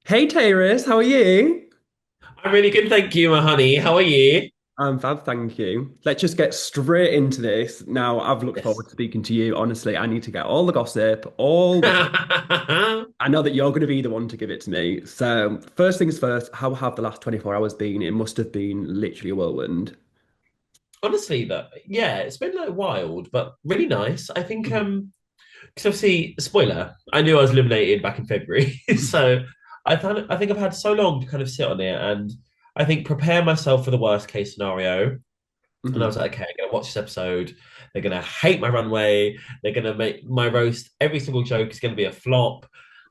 Hey Tayris, how are you? I'm really good, thank you, my honey. How are you? I'm fab, thank you. Let's just get straight into this. Now, I've looked forward Yes. to speaking to you. Honestly, I need to get all the gossip, all the tea. I know that you're going to be the one to give it to me. So, first things first, how have the last 24 hours been? It must have been literally a whirlwind. Honestly, though, yeah, it's been like wild, but really nice. I think Mhm. because obviously, spoiler, I knew I was eliminated back in February, so I think I've had so long to kind of sit on it and I think prepare myself for the worst case scenario. And I Mhm. was like, okay, I'm gonna watch this episode. They're gonna hate my runway. They're gonna make my roast. Every single joke is gonna be a flop.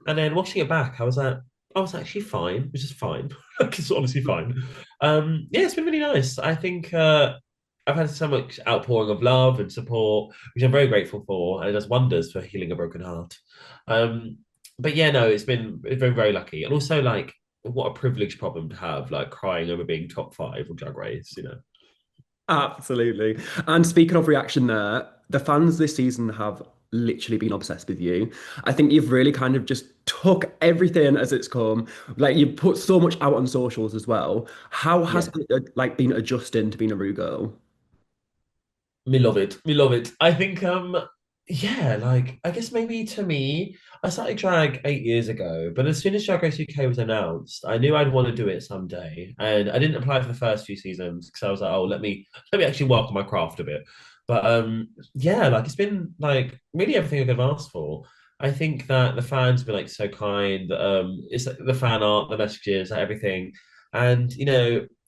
And then watching it back, I was actually fine, which is fine. Like, it's honestly fine. Yeah, it's been really nice. I think I've had so much outpouring of love and support, which I'm very grateful for, and it does wonders for healing a broken heart. Um, but yeah, no, it's been very lucky, and also like what a privileged problem to have, like crying over being top five on Drag Race, you know. Absolutely. And speaking of reaction there, the fans this season have literally been obsessed with you. I think you've really kind of just took everything as it's come. Like you put so much out on socials as well. How has Yeah. it like been adjusting to being a Ru girl? Me love it. Me love it. I think yeah, like I guess maybe to me, I started drag 8 years ago, but as soon as Drag Race UK was announced, I knew I'd want to do it someday. And I didn't apply for the first few seasons because I was like, oh, let me actually work on my craft a bit. But yeah, like it's been like really everything I could have asked for. I think that the fans have been like so kind. It's like the fan art, the messages, like, everything. And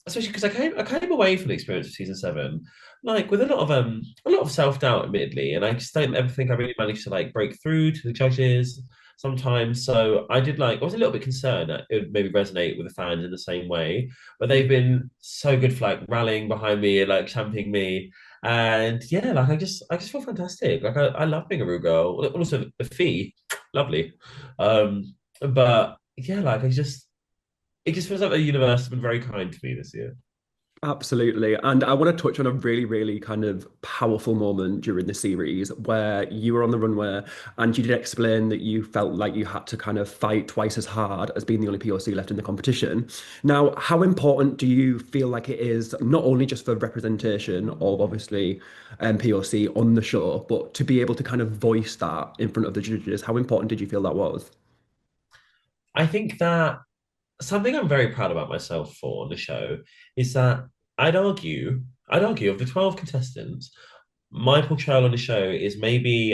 especially because I came away from the experience of season 7 like with a lot of self-doubt admittedly, and I just don't ever think I really managed to like break through to the judges sometimes. So I was a little bit concerned that it would maybe resonate with the fans in the same way, but they've been so good for like rallying behind me and like championing me. And yeah, like I just feel fantastic. Like I love being a Ru girl. Also the fee, lovely. But yeah, like it just feels like the universe has been very kind to me this year. Absolutely. And I want to touch on a really, really kind of powerful moment during the series where you were on the runway and you did explain that you felt like you had to kind of fight twice as hard as being the only POC left in the competition. Now, how important do you feel like it is, not only just for representation of obviously POC on the show, but to be able to kind of voice that in front of the judges? How important did you feel that was? I think that something I'm very proud about myself for on the show is that I'd argue of the 12 contestants, my portrayal on the show is maybe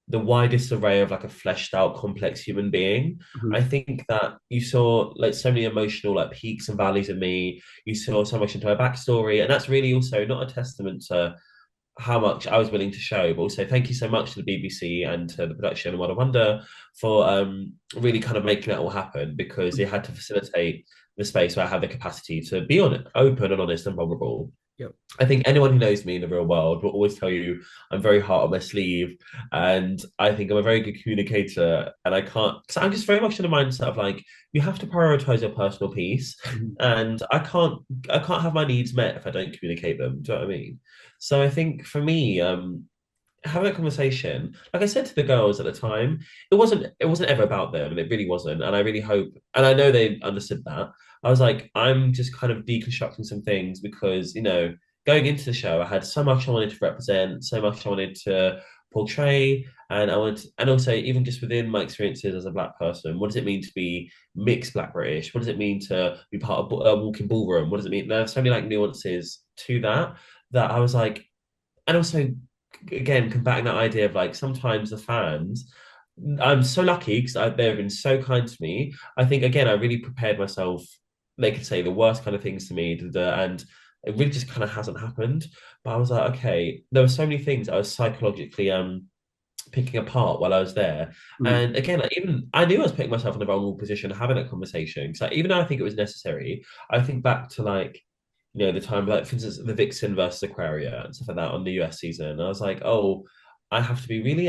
the widest array of like a fleshed out complex human being. I Mhm. think that you saw like so many emotional like peaks and valleys in me. You saw so much into my backstory, and that's really also not a testament to how much I was willing to show, but also thank you so much to the BBC and to the production and What a Wonder for really kind of making that all happen because it had to facilitate the space where I have the capacity to be on open and honest and vulnerable. Yep. I think anyone who knows me in the real world will always tell you I'm very hard on my sleeve, and I think I'm a very good communicator. And I can't, because I'm just very much in the mindset of like you have to prioritize your personal peace, Mhm. and I can't have my needs met if I don't communicate them. Do you know what I mean? So I think for me, having a conversation, like I said to the girls at the time, it wasn't ever about them, and it really wasn't. And I really hope, and I know they understood that. I was like, I'm just kind of deconstructing some things because going into the show, I had so much I wanted to represent, so much I wanted to portray, and and also even just within my experiences as a black person, what does it mean to be mixed Black British? What does it mean to be part of a walking ballroom? What does it mean? There are so many like nuances to that I was like, and also again combating that idea of like sometimes the fans. I'm so lucky because they've been so kind to me. I think again I really prepared myself. They could say the worst kind of things to me, and it really just kind of hasn't happened. But I was like, okay, there were so many things I was psychologically picking apart while I was there. Mhm. And again, like, even I knew I was putting myself in a vulnerable position having that conversation. Because like, even though I think it was necessary, I think back to like, the time like for instance the Vixen versus Aquaria and stuff like that on the US season. And I was like, oh, I have to be really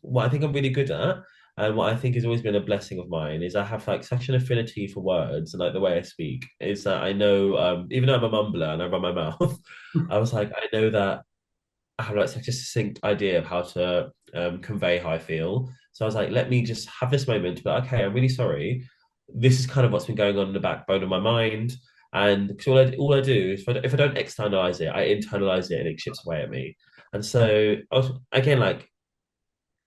what I think I'm really good at. And what I think has always been a blessing of mine is I have like such an affinity for words and like the way I speak is that I know even though I'm a mumbler and I run my mouth, I was like, I know that I have like such a succinct idea of how to convey how I feel. So I was like, let me just have this moment to be like, okay, I'm really sorry. This is kind of what's been going on in the backbone of my mind. And because all I do is if I don't externalize it, I internalize it and it chips away at me. And so I was again like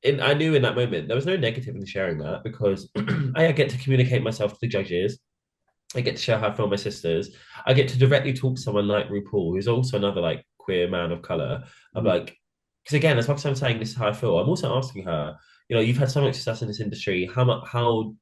I knew in that moment there was no negative in sharing that because I get to communicate myself to the judges. I get to share how I feel with my sisters. I get to directly talk to someone like RuPaul, who's also another like queer man of color. I'm Mhm. like, because again, as much as I'm saying this is how I feel, I'm also asking her, you've had so much success in this industry. How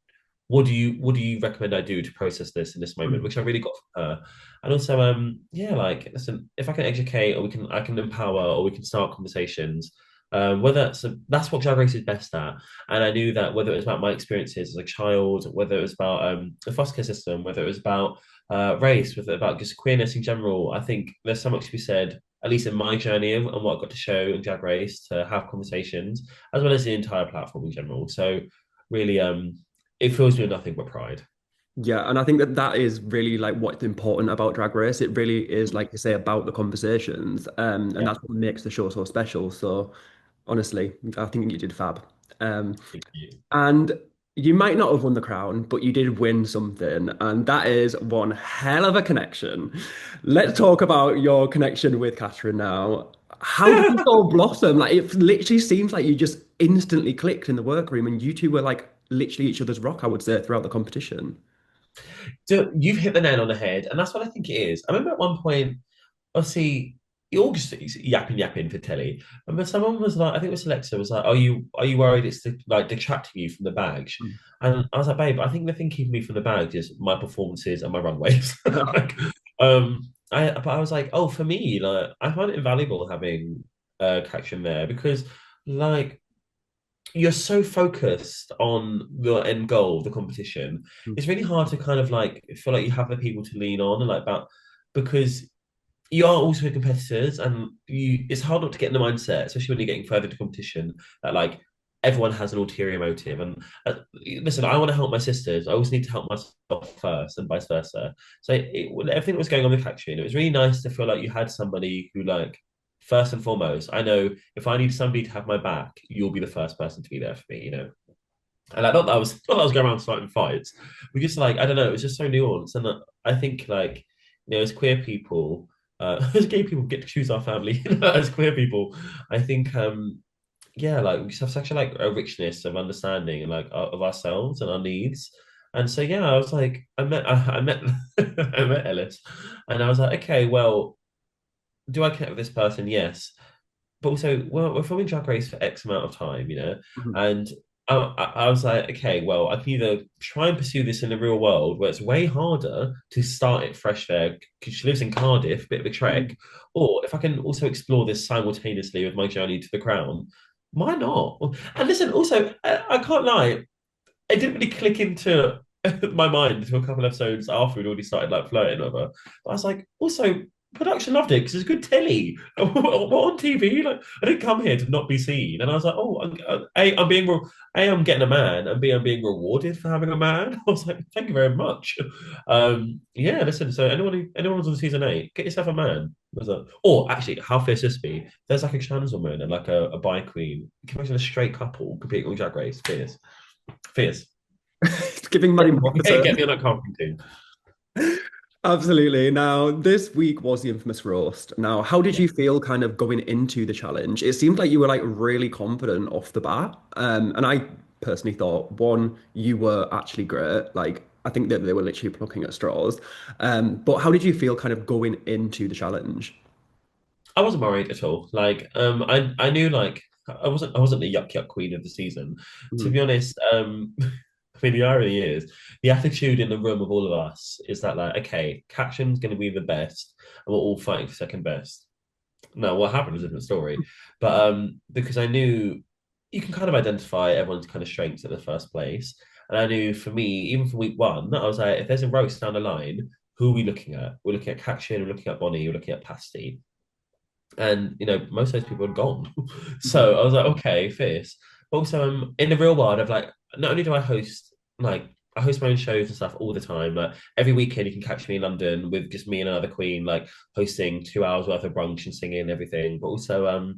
what do you recommend I do to process this in this moment, Mhm. which I really got from her. And also, yeah, like listen, if I can educate or I can empower or we can start conversations. Whether that's what Drag Race is best at, and I knew that whether it was about my experiences as a child, whether it was about the foster care system, whether it was about race, whether about just queerness in general, I think there's so much to be said, at least in my journey and what I got to show in Drag Race to have conversations, as well as the entire platform in general. So really, it fills me with nothing but pride. Yeah, and I think that that is really like what's important about Drag Race. It really is, like you say, about the conversations, and Yeah, that's what makes the show so special. So honestly, I think you did fab. Um, thank you. and you might not have won the crown, but you did win something, and that is one hell of a connection. Let's talk about your connection with Catherine now. How did you all blossom? Like it literally seems like you just instantly clicked in the workroom, and you two were like literally each other's rock, I would say, throughout the competition. So you've hit the nail on the head, and that's what I think it is. I remember at one point, obviously, you all just yapping for telly. I remember someone was like, I think it was Alexa, was like, "Are you worried it's like detracting you from the bags?" And I was like, "Babe, I think the thing keeping me from the bags is my performances and my runways." Like, but I was like, "Oh, for me, like, I find it invaluable having Catherine there because, like." You're so focused on the end goal, the competition. It's really hard to kind of like feel like you have the people to lean on and like about because you are also competitors and it's hard not to get in the mindset, especially when you're getting further to competition, that like everyone has an ulterior motive. And listen, I want to help my sisters. I always need to help myself first and vice versa. So everything that was going on with Catherine, it was really nice to feel like you had somebody who like first and foremost, I know if I need somebody to have my back, you'll be the first person to be there for me. And I thought that was going around starting fights. We just like I don't know, it was just so nuanced, and I think like as queer people, as gay people get to choose our family. As queer people, I think yeah, like we just have such a richness of understanding and like of ourselves and our needs. And so yeah, I was like, I met I met Ellis, and I was like, okay, well, do I connect with this person? Yes, but also we're filming Drag Race for X amount of time. Mhm. And I was like, okay, well, I can either try and pursue this in the real world where it's way harder to start it fresh there because she lives in Cardiff, bit of a trek, Mhm. or if I can also explore this simultaneously with my journey to the crown, why not? And listen, also, I can't lie, it didn't really click into my mind until a couple episodes after we'd already started like flirting with her. But I was like, also, production loved it because it's good telly. What on TV? Like, I didn't come here to not be seen. And I was like, oh, A, I'm getting a man, and B, I'm being rewarded for having a man. I was like, thank you very much. Yeah, listen. So anyone who's on season 8, get yourself a man. Was that? Or actually, how fierce this be? There's like a trans woman and like a bi queen. Can you imagine a straight couple competing on Drag Race? Fierce. Fierce. It's giving Maddie Get Morrison. me on that carping team. Absolutely. Now, this week was the infamous roast. Now, how did Yeah. you feel kind of going into the challenge? It seemed like you were like really confident off the bat. And I personally thought, one, you were actually great. Like, I think that they were literally plucking at straws. But how did you feel kind of going into the challenge? I wasn't worried at all. Like, I knew like I wasn't the yuck yuck queen of the season. To Mhm. be honest, I mean the irony is the attitude in the room of all of us is that like, okay, Caption's gonna be the best, and we're all fighting for second best. No, what happened was a different story. But because I knew you can kind of identify everyone's kind of strengths in the first place. And I knew for me, even from week 1, I was like, if there's a roast down the line, who are we looking at? We're looking at Caption, we're looking at Bonnie, we're looking at Pasty. And most of those people had gone. Mhm. So I was like, okay, fierce. But also, in the real world, I've like not only do I host like I host my own shows and stuff all the time. Like every weekend, you can catch me in London with just me and another queen, like hosting 2 hours worth of brunch and singing and everything. But also,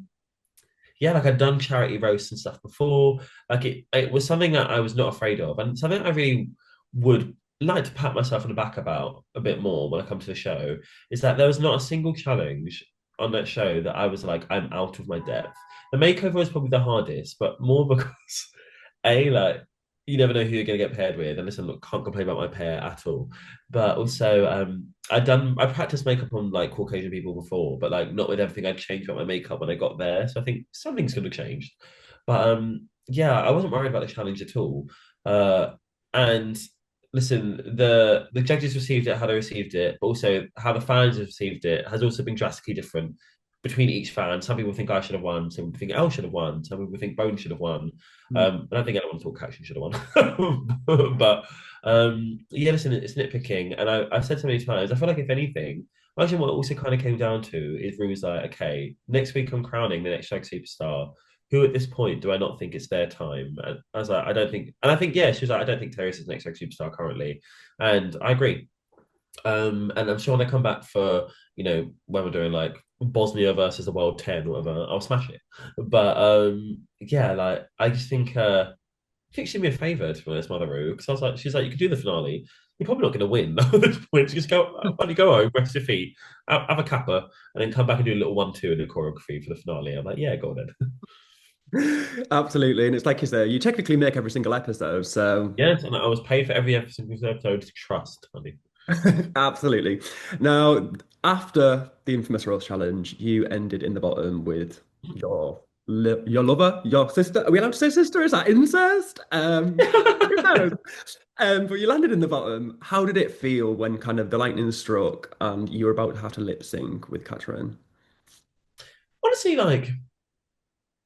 yeah, like I'd done charity roasts and stuff before. Like it was something that I was not afraid of, and something I really would like to pat myself on the back about a bit more when I come to the show is that there was not a single challenge on that show that I was like, I'm out of my depth. The makeover was probably the hardest, but more because A, like you never know who you're gonna get paired with. And listen, look, can't complain about my pair at all. But also, I practiced makeup on like Caucasian people before, but like not with everything. I'd changed about my makeup when I got there. So I think something's gonna change. But yeah, I wasn't worried about the challenge at all. And listen, the judges received it how they received it, but also how the fans have received it has also been drastically different between each fan. Some people think I should have won, some people think Elle should have won, some people think Bone should have won. I don't think anyone thought Catching should have won. But yeah, listen, it's nitpicking. And I've said so many times, I feel like if anything, imagine what it also kind of came down to is Rue's like, okay, next week I'm crowning the next drag superstar. Who at this point do I not think it's their time? And I was like, I don't think, and I think, yeah, she was like, I don't think Tayris is the next drag superstar currently. And I agree. And I'm sure when they come back for, when we're doing like Bosnia versus the World 10 or whatever, I'll smash it. But yeah, like I just think she'd be a favour to be honest, Mother Roo, because I was like, she's like, you could do the finale. You're probably not going to win at this point. Just go, why don't you go home, rest your feet, have a kappa, and then come back and do a little 1-2 in the choreography for the finale. I'm like, yeah, go on then. Absolutely. And it's like you say, you technically make every single episode. So, Yes, and I was paid for every episode to trust, honey. absolutely. Now, after the infamous roast challenge, you ended in the bottom with your lover, your sister. Are we allowed to say sister? Is that incest? Who knows? But you landed in the bottom. How did it feel when kind of the lightning struck and you were about to have to lip sync with Catherine? Honestly, like,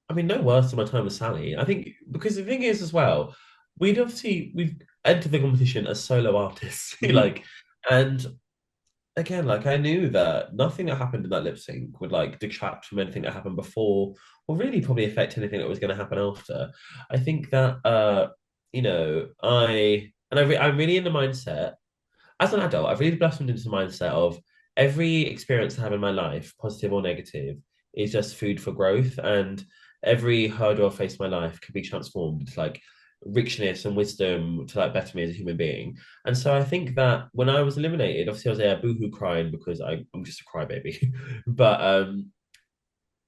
I mean, no worse than my time with Sally. I think because the thing is as well, we've entered the competition as solo artists, Mhm. like, and again, like I knew that nothing that happened in that lip sync would like detract from anything that happened before, or really probably affect anything that was going to happen after. I think that I'm really in the mindset as an adult. I've really blossomed into the mindset of every experience I have in my life, positive or negative, is just food for growth, and every hurdle I face in my life can be transformed into like richness and wisdom to like better me as a human being. And so I think that when I was eliminated, obviously I was there boohoo crying because I'm just a crybaby. But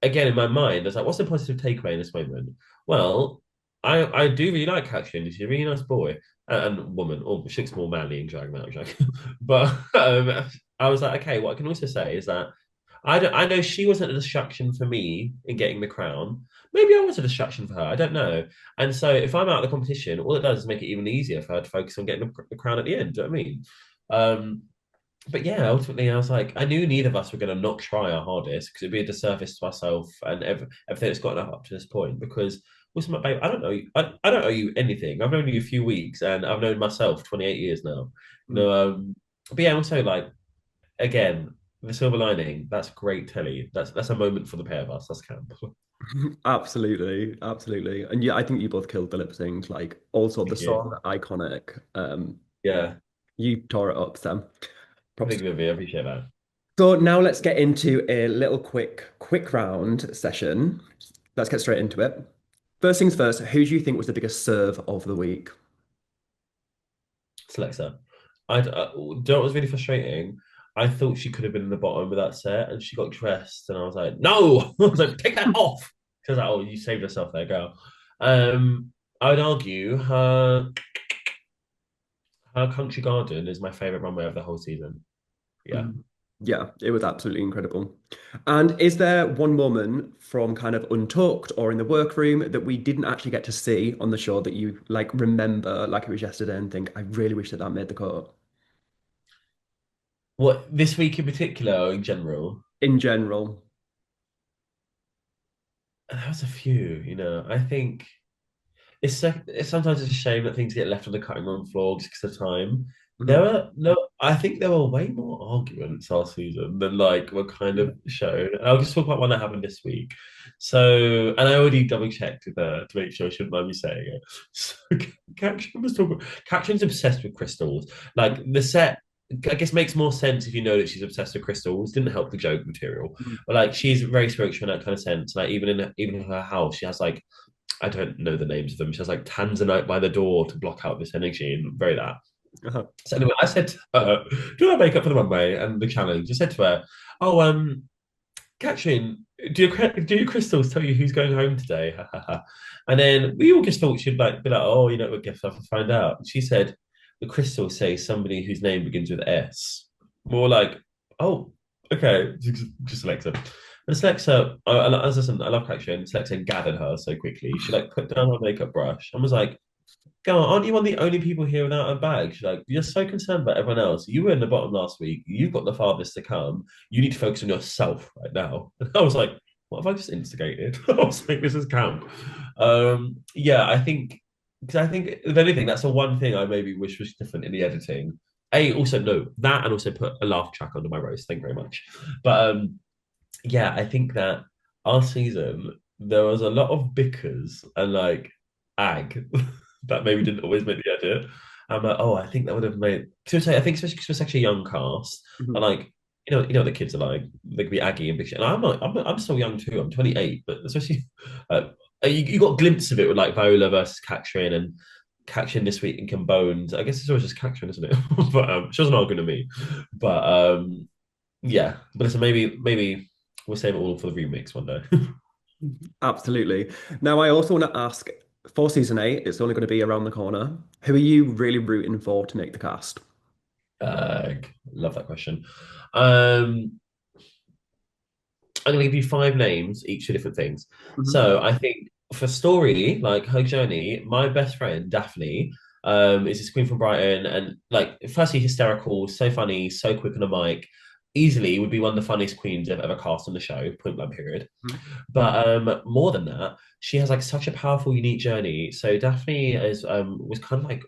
again, in my mind, I was like, what's the positive takeaway in this moment? Well, I do really like Catherine. She's a really nice boy and woman. Or she looks more manly in drag than out of drag. But I was like, okay, what I can also say is that I know she wasn't a distraction for me in getting the crown. Maybe I was a distraction for her. I don't know. And so if I'm out of the competition, all it does is make it even easier for her to focus on getting the crown at the end. Do you know what I mean? But yeah, ultimately, I was like, I knew neither of us were going to not try our hardest because it'd be a disservice to ourselves and everything that's gotten up to this point. Because listen, my babe, I don't know you. I don't owe you anything. I've known you a few weeks, and I've known myself 28 years now. But yeah, also like again, the silver lining. That's great telly. That's a moment for the pair of us. That's camp. Absolutely, absolutely. And yeah, I think you both killed the lip sync. Like, also the Thank song, you. iconic. Yeah, You tore it up, Sam. Props. thank you, Vivi. I appreciate that. So now let's get into a little quick round session. Let's get straight into it. First things first, who do you think was the biggest serve of the week? It's Alexa. Do you know what was really frustrating? I thought she could have been in the bottom with that set, and she got dressed, and I was like, no, I was like, take that off. Because like, oh, you saved yourself there, girl. I would argue her country garden is my favorite runway of the whole season. Yeah. Mhm. Yeah, it was absolutely incredible. And is there one moment from kind of Untucked or in the workroom that we didn't actually get to see on the show that you like remember like it was yesterday and think, I really wish that that made the cut? What this week in particular, or in general? In general. There was a few. I think it's sometimes it's a shame that things get left on the cutting room floor just because of time. There Mhm. were no, I think there were way more arguments last season than like were kind of shown. And I'll just talk about one that happened this week. So, and I already double checked with her to make sure she wouldn't mind me saying it. So, Catherine was talking. Catherine's obsessed with crystals. Like the set. I guess makes more sense if you know that she's obsessed with crystals. Didn't help the joke material, Mhm. but like she's very spiritual in that kind of sense. Like even in her house, she has like I don't know the names of them. She has like tanzanite by the door to block out this energy and very that. Uh-huh. So anyway, I said to her, do I make up for the runway and the challenge? I said to her, oh, Catherine, do your crystals tell you who's going home today? And then we all just thought she'd like be like, oh, you know, we guess I have to find out. And she said, the crystals say somebody whose name begins with S. More like, oh, okay, just Alexa. And Alexa, as I said, I love Catherine. Alexa gathered her so quickly. She like put down her makeup brush and was like, "Go on, aren't you one of the only people here without a bag?" She's like, "You're so concerned about everyone else. You were in the bottom last week. You've got the farthest to come. You need to focus on yourself right now." And I was like, "What have I just instigated?" I was like, "This is camp." Yeah, I think because I think if anything, that's the one thing I maybe wish was different in the editing. Also no that, and also put a laugh track under my roast. Thank you very much. But yeah, I think that our season there was a lot of bickers and like ag that maybe didn't always make the edit. I'm like, oh, I think that would have made. Cause I think especially because it's actually a young cast, and Mhm. like you know what the kids are like. They can be aggy and big shit. And I'm like, I'm still young too. I'm 28, but especially uh, you got a glimpse of it with like Viola versus Katrin and Katrin this week in Bones. I guess it's always just Katrin, isn't it? But she wasn't arguing to me. But yeah, but listen, maybe we'll save it all for the remix one day. Absolutely. Now, I also want to ask for season 8, it's only going to be around the corner. Who are you really rooting for to make the cast? Love that question. Um, I'm going to give you five names, each for different things. Mhm. So I think for story, like her journey, my best friend Daphne, is this queen from Brighton, and like firstly hysterical, so funny, so quick on a mic. Easily would be one of the funniest queens I've ever cast on the show, point blank period. But more than that, she has like such a powerful, unique journey. So Daphne is was kind of like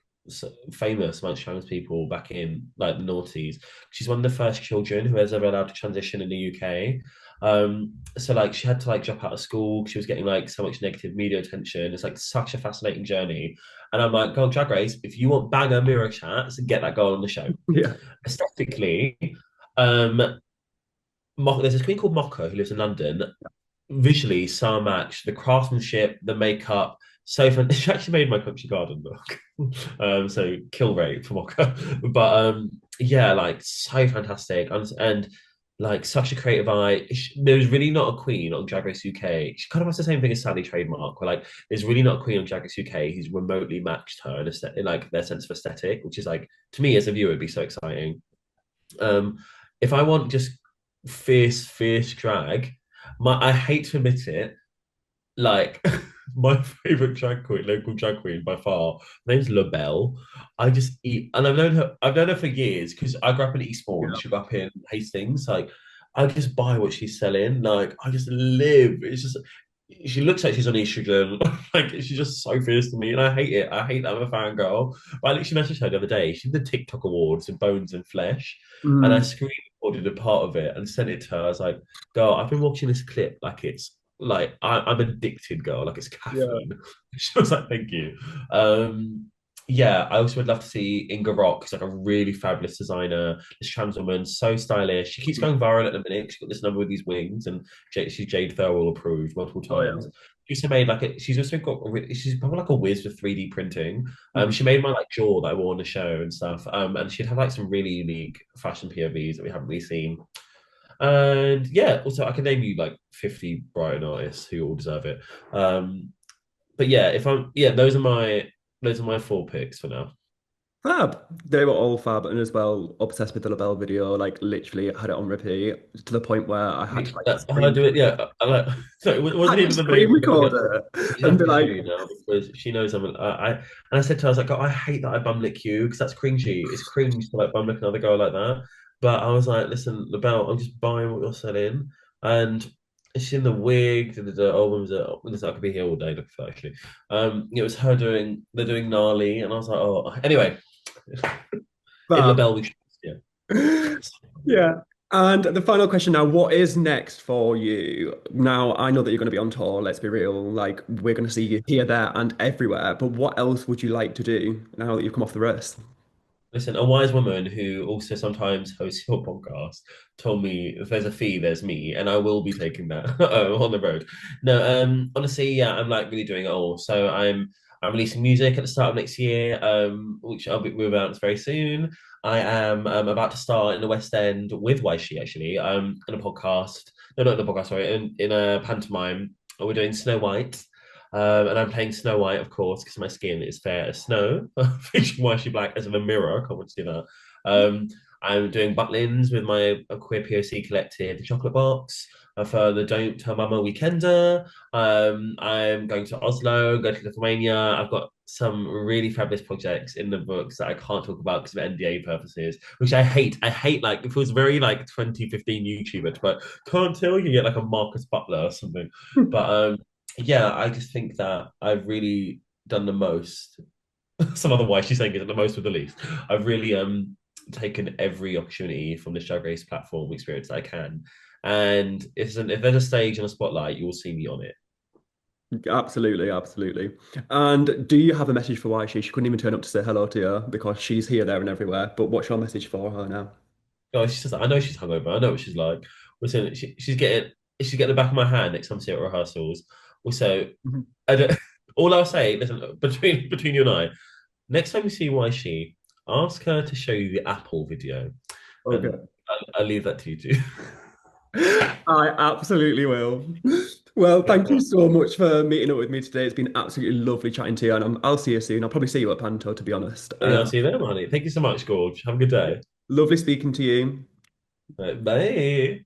famous amongst trans people back in like the noughties. She's one of the first children who has ever allowed to transition in the UK. So like she had to like drop out of school. She was getting like so much negative media attention. It's like such a fascinating journey. And I'm like, go Drag Race, if you want banger mirror chats, get that girl on the show. Yeah. Aesthetically, um, there's this queen called Mocha who lives in London. Visually, so much the craftsmanship, the makeup. So fun. She actually made my country garden look. So kill rate for Mocha, but yeah, like so fantastic and like such a creative eye. There's really not a queen on Drag Race UK. She kind of has the same thing as Sally Trademark, where like there's really not a queen on Drag Race UK who's remotely matched her in like their sense of aesthetic, which is like to me as a viewer would be so exciting. Um, if I want just fierce drag, I hate to admit it, like my favorite drag queen, local drag queen by far, her name's LaBelle. I just eat, and I've known her for years because I grew up in Eastbourne, Yeah. she grew up in Hastings. Like, I just buy what she's selling. Like, I just live. It's just, she looks like she's on estrogen. Like, she's just so fierce to me, and I hate it. I hate that I'm a fangirl. But I literally messaged her the other day. She did the TikTok awards in Bones and Flesh, and I Mm, screen recorded a part of it and sent it to her. I was like, girl, I've been watching this clip like it's like I'm addicted, girl. Like it's yeah. caffeine. She was like, "Thank you." Yeah, I also would love to see Inga Rock. She's like a really fabulous designer. This trans woman, so stylish. She keeps going viral at the minute. She's got this number with these wings, and she's Jade Thirlwall approved multiple Oh, yeah. times. She also made like a. She's also got. She's probably like a whiz with 3D printing. Mhm. She made my like jaw that I wore on the show and stuff. And she'd have like some really unique fashion POVs that we haven't really seen. And yeah, also I can name you like 50 Brighton artists who all deserve it. But yeah, if I'm yeah, those are my four picks for now. Fab. They were all fab and as well obsessed with the LaBelle video, like literally had it on repeat to the point where I had to like How I scream. do it, yeah. I like so it wasn't Had to even the main screen record she's it and be happy to like, do now because she knows and I said to her, I was like, oh, I hate that I bum lick you because that's cringy. It's cringe to like bum lick another girl like that. But I was like, listen, LaBelle, I'm just buying what you're selling. And she's in the wig, the album was listen, I could be here all day looking for actually. It was her doing they're doing gnarly, and I was like, oh anyway, in fab. LaBelle we trust, yeah. Yeah. And the final question now, what is next for you? Now, I know that you're going to be on tour, let's be real. Like, we're going to see you here, there, and everywhere. But what else would you like to do now that you've come off the wrist? Listen, a wise woman who also sometimes hosts your podcast told me if there's a fee, there's me, and I will be taking that on the road. No, honestly, yeah, I'm like really doing it all. So I'm releasing music at the start of next year, which I'll be moving out very soon. I am about to start in the West End with Yshee actually, in a podcast. No, not in a podcast, sorry, in a pantomime. We're doing Snow White. And I'm playing Snow White, of course, because my skin is fair as snow. Featuring Why She Black as of a mirror. I can't wait to do that. I'm doing Butlins with my queer POC collective, The Chocolate Box, for the Don't Tell Mama Weekender. I'm going to Oslo, going to Lithuania. I've got some really fabulous projects in the books that I can't talk about because of NDA purposes, which I hate. I hate like it feels very like 2015 YouTuber, but can't tell you get like a Marcus Butler or something. But yeah, I just think that I've really done the most. Some other way she's saying it the most with the least. I've really taken every opportunity from this Drag Race platform experience that I can. And if there's a stage and a spotlight, you will see me on it. Absolutely, absolutely. And do you have a message for why she couldn't even turn up to say hello to you because she's here, there, and everywhere? But what's your message for her now? Oh, she says, I know she's hungover. I know what she's like. Also, she's getting the back of my hand next time I see her at rehearsals. Also, Mhm. I don't, all I'll say, listen, between you and I, next time you see why she, ask her to show you the Apple video, and Okay. I'll leave that to you too. I absolutely will. Well, thank you so much for meeting up with me today. It's been absolutely lovely chatting to you, and I'll see you soon. I'll probably see you at Panto, to be honest. Yeah, I'll see you then, honey. Thank you so much, Gorge. Have a good day. Lovely speaking to you. Right, bye.